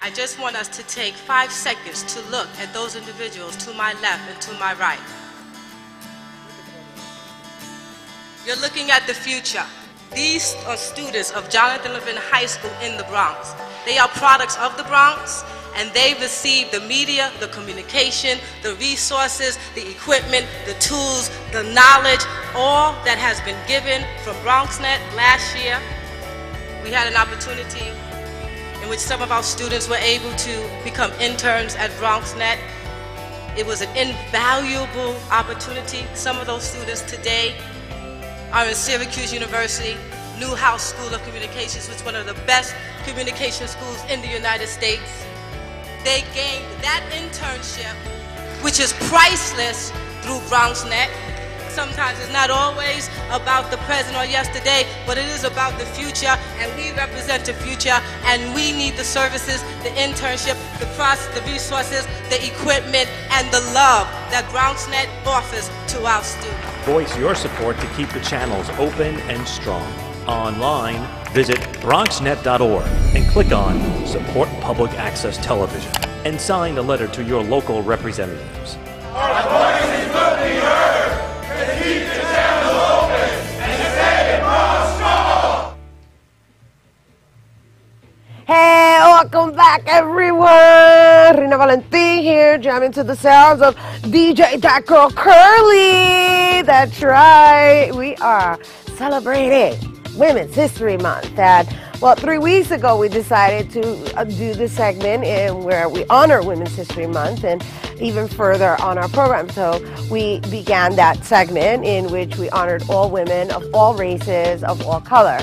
I just want us to take 5 seconds to look at those individuals to my left and to my right. You're looking at the future. These are students of Jonathan Levin High School in the Bronx. They are products of the Bronx, and they receive the media, the communication, the resources, the equipment, the tools, the knowledge, all that has been given from BronxNet last year. We had an opportunity in which some of our students were able to become interns at BronxNet. It was an invaluable opportunity. Some of those students today are in Syracuse University, Newhouse School of Communications, which is one of the best communication schools in the United States. They gained that internship, which is priceless, through BronxNet. Sometimes it's not always about the present or yesterday, but it is about the future, and we represent the future, and we need the services, the internship, the process, the resources, the equipment, and the love that BronxNet offers to our students. Voice your support to keep the channels open and strong. Online, visit BronxNet.org and click on Support Public Access Television and sign a letter to your local representatives. Our voices will be heard. Keep the channels open and stay Bronx strong. Hey, welcome back, everyone. Rhina Valentin here, jamming to the sounds of DJ That Girl Curly. That's right. We are celebrating Women's History Month. And, well, 3 weeks ago, we decided to do this segment where we honor Women's History Month and even further on our program. So we began that segment in which we honored all women of all races, of all color.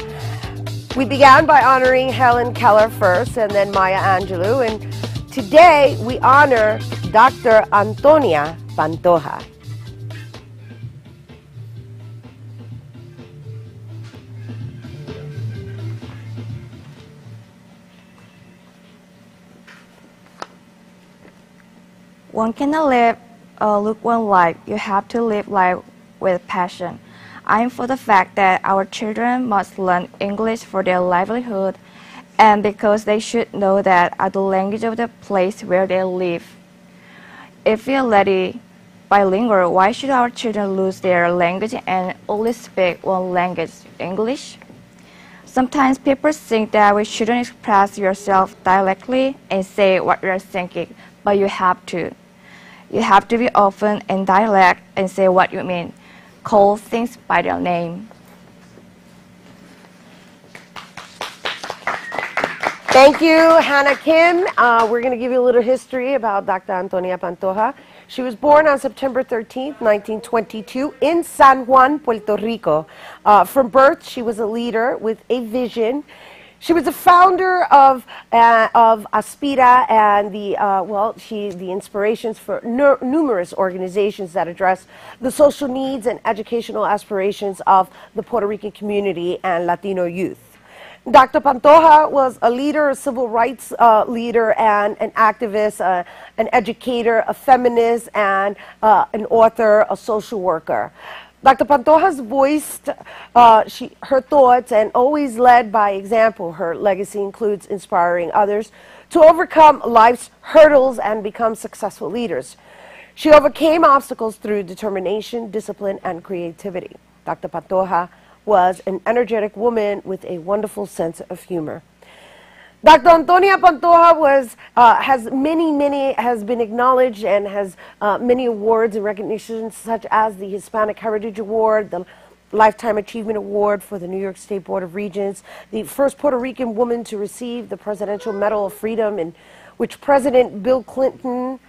We began by honoring Helen Keller first, and then Maya Angelou, and today we honor Dr. Antonia Pantoja. One cannot look one life. You have to live life with passion. I am for the fact that our children must learn English for their livelihood, and because they should know that the language of the place where they live. If we are ready bilingual, why should our children lose their language and only speak one language, English? Sometimes people think that we shouldn't express yourself directly and say what you're thinking, but you have to. You have to be open and direct and say what you mean. Call things by their name. Thank you, Hannah Kim. We're going to give you a little history about Dr. Antonia Pantoja. She was born on September 13th, 1922 in San Juan, Puerto Rico. From birth, she was a leader with a vision. She was the founder of Aspira and the inspirations for numerous organizations that address the social needs and educational aspirations of the Puerto Rican community and Latino youth. Dr. Pantoja was a leader, a civil rights leader, and an activist, an educator, a feminist, and an author, a social worker. Dr. Pantoja's voiced her thoughts and always led by example. Her legacy includes inspiring others to overcome life's hurdles and become successful leaders. She overcame obstacles through determination, discipline, and creativity. Dr. Pantoja was an energetic woman with a wonderful sense of humor. Dr. Antonia Pantoja has been acknowledged and has many awards and recognitions, such as the Hispanic Heritage Award, the Lifetime Achievement Award for the New York State Board of Regents, the first Puerto Rican woman to receive the Presidential Medal of Freedom, in which President Bill Clinton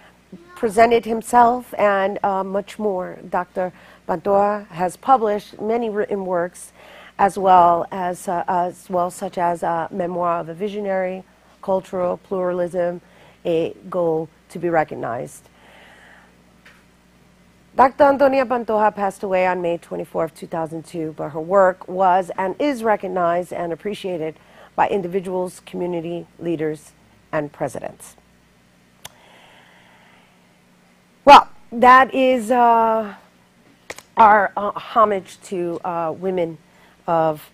presented himself, and much more. Dr. Pantoja has published many written works, as well such as Memoir of a Visionary, Cultural Pluralism, a Goal to be Recognized. Dr. Antonia Pantoja passed away on May 24, 2002, but her work was and is recognized and appreciated by individuals, community leaders, and presidents. Well, that is our homage to women of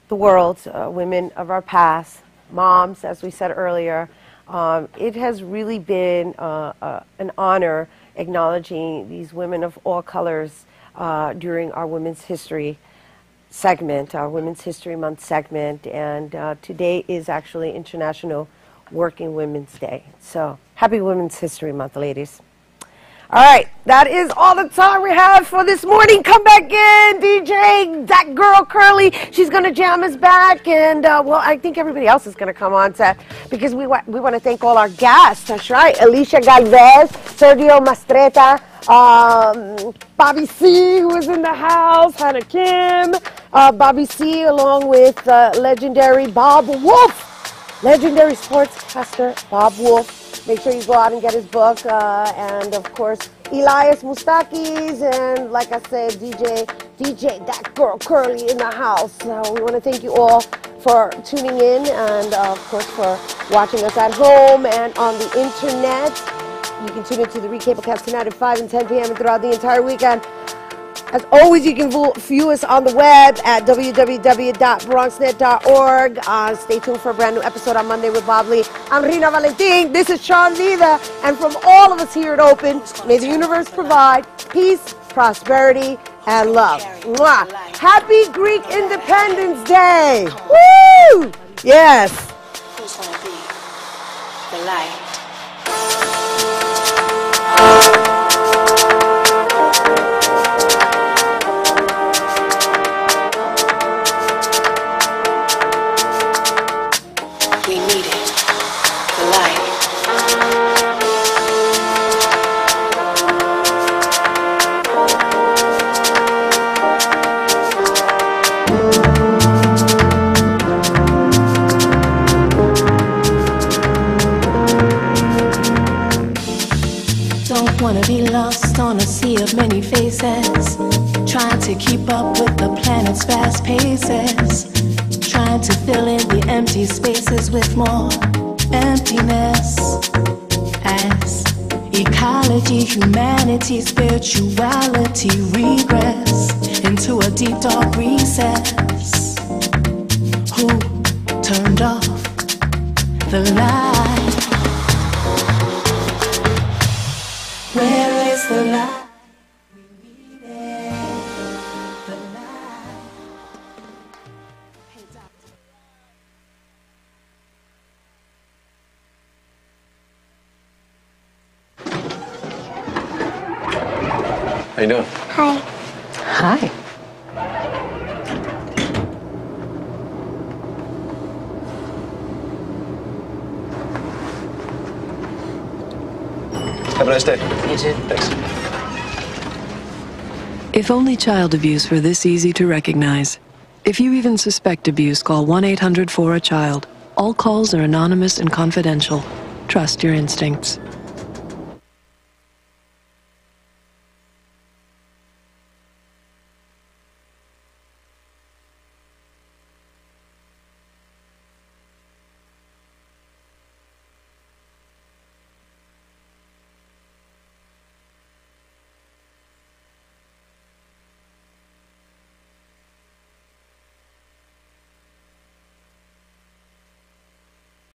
the world, women of our past, moms, as we said earlier. It has really been an honor acknowledging these women of all colors during our Women's History segment, our Women's History Month segment, and today is actually International Working Women's Day. So happy Women's History Month, ladies. All right, that is all the time we have for this morning. Come back in, DJ, that girl Curly. She's going to jam us back. And, well, I think everybody else is going to come on set because we want to thank all our guests. That's right. Alicia Galvez, Sergio Mastreta, Bobby C., who is in the house, Hannah Kim, Bobby C., along with legendary Bob Wolf, legendary sportscaster Bob Wolf. Make sure you go out and get his book, and of course, Elias Mustakis, and like I said, DJ, that girl Curly in the house. So we want to thank you all for tuning in, and of course for watching us at home and on the internet. You can tune into the Recablecast tonight at 5 and 10 p.m. and throughout the entire weekend. As always, you can view us on the web at www.bronxnet.org. Stay tuned for a brand new episode on Monday with Bob Lee. I'm Rhina Valentin. This is Sean Vida. And from all of us here at Open, may the universe provide peace, prosperity, and love. Mwah. Happy Greek Independence Day. Woo! Yes. Who's going to be the light? Wanna be lost on a sea of many faces, trying to keep up with the planet's fast paces, trying to fill in the empty spaces with more emptiness. As ecology, humanity, spirituality regress into a deep dark recess. Who turned off the light? Where is the light? How you doing? Hi. Hi. Have a nice day. You too. Thanks. If only child abuse were this easy to recognize. If you even suspect abuse, call 1-800-4-A-CHILD. All calls are anonymous and confidential. Trust your instincts.